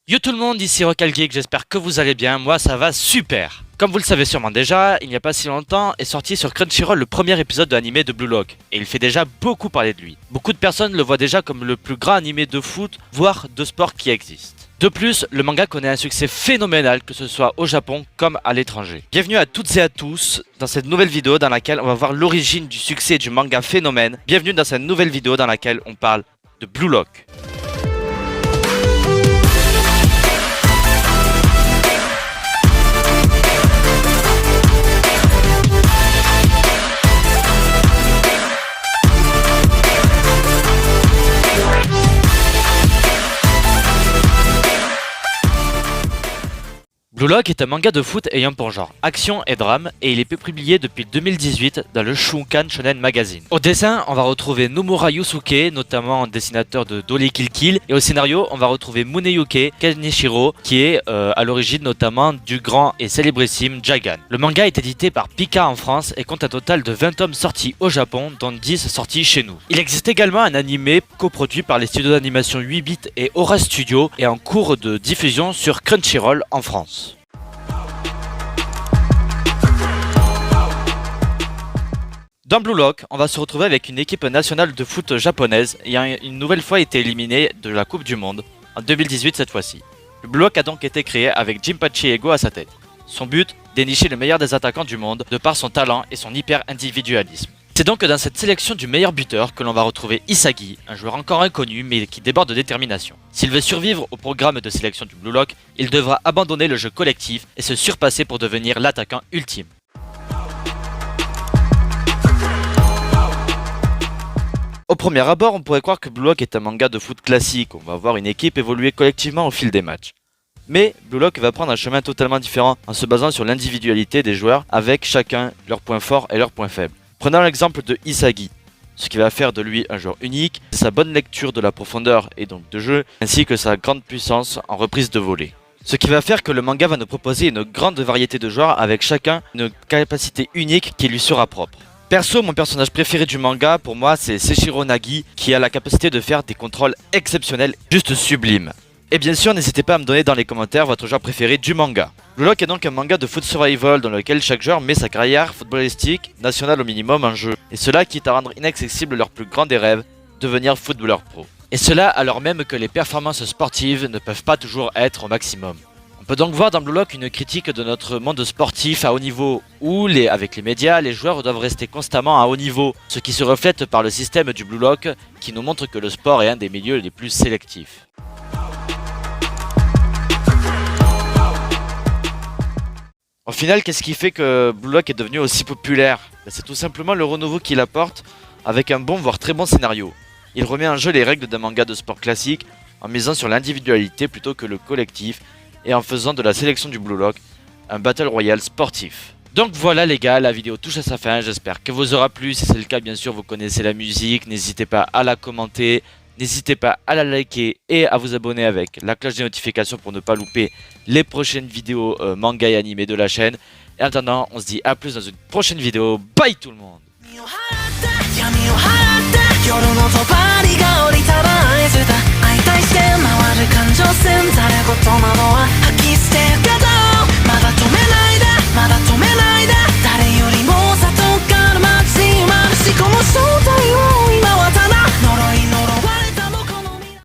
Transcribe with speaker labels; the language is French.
Speaker 1: Yo tout le monde, ici Rocal Geek, j'espère que vous allez bien, moi ça va super. Comme vous le savez sûrement déjà, il n'y a pas si longtemps est sorti sur Crunchyroll le premier épisode de l'animé de Blue Lock, et il fait déjà beaucoup parler de lui. Beaucoup de personnes le voient déjà comme le plus grand animé de foot, voire de sport qui existe. De plus, le manga connaît un succès phénoménal, que ce soit au Japon comme à l'étranger. Bienvenue à toutes et à tous dans cette nouvelle vidéo dans laquelle on va voir l'origine du succès du manga phénomène. Bienvenue dans cette nouvelle vidéo dans laquelle on parle de Blue Lock. Blue Lock est un manga de foot ayant pour genre action et drame et il est publié depuis 2018 dans le Shunkan Shonen Magazine. Au dessin, on va retrouver Nomura Yusuke, notamment dessinateur de Dolly Kill Kill, et au scénario, on va retrouver Muneyuki Kenichiro, qui est à l'origine notamment du grand et célébrissime Jagan. Le manga est édité par Pika en France et compte un total de 20 tomes sortis au Japon, dont 10 sortis chez nous. Il existe également un animé coproduit par les studios d'animation 8 bits et Aura Studio et en cours de diffusion sur Crunchyroll en France. Dans Blue Lock, on va se retrouver avec une équipe nationale de foot japonaise ayant une nouvelle fois été éliminée de la Coupe du Monde, en 2018 cette fois-ci. Le Blue Lock a donc été créé avec Jinpachi Ego à sa tête. Son but, dénicher le meilleur des attaquants du monde de par son talent et son hyper-individualisme. C'est donc dans cette sélection du meilleur buteur que l'on va retrouver Isagi, un joueur encore inconnu mais qui déborde de détermination. S'il veut survivre au programme de sélection du Blue Lock, il devra abandonner le jeu collectif et se surpasser pour devenir l'attaquant ultime. Au premier abord, on pourrait croire que Blue Lock est un manga de foot classique, on va voir une équipe évoluer collectivement au fil des matchs. Mais Blue Lock va prendre un chemin totalement différent en se basant sur l'individualité des joueurs avec chacun leurs points forts et leurs points faibles. Prenons l'exemple de Isagi. Ce qui va faire de lui un joueur unique, c'est sa bonne lecture de la profondeur et donc de jeu, ainsi que sa grande puissance en reprise de volée. Ce qui va faire que le manga va nous proposer une grande variété de joueurs avec chacun une capacité unique qui lui sera propre. Perso, mon personnage préféré du manga, pour moi, c'est Seishiro Nagi, qui a la capacité de faire des contrôles exceptionnels, juste sublimes. Et bien sûr, n'hésitez pas à me donner dans les commentaires votre joueur préféré du manga. Blue Lock est donc un manga de foot survival dans lequel chaque joueur met sa carrière footballistique nationale au minimum en jeu. Et cela quitte à rendre inaccessible leur plus grand des rêves, devenir footballeur pro. Et cela alors même que les performances sportives ne peuvent pas toujours être au maximum. On peut donc voir dans Blue Lock une critique de notre monde sportif à haut niveau, où avec les médias, les joueurs doivent rester constamment à haut niveau, ce qui se reflète par le système du Blue Lock qui nous montre que le sport est un des milieux les plus sélectifs. Au final, qu'est-ce qui fait que Blue Lock est devenu aussi populaire? C'est tout simplement le renouveau qu'il apporte avec un bon voire très bon scénario. Il remet en jeu les règles d'un manga de sport classique en misant sur l'individualité plutôt que le collectif et en faisant de la sélection du Blue Lock un Battle Royale sportif. Donc voilà les gars, la vidéo touche à sa fin, j'espère qu'elle vous aura plu. Si c'est le cas, bien sûr, vous connaissez la musique, n'hésitez pas à la commenter. N'hésitez pas à la liker et à vous abonner avec la cloche des notifications pour ne pas louper les prochaines vidéos manga et animés de la chaîne. Et en attendant, on se dit à plus dans une prochaine vidéo. Bye tout le monde!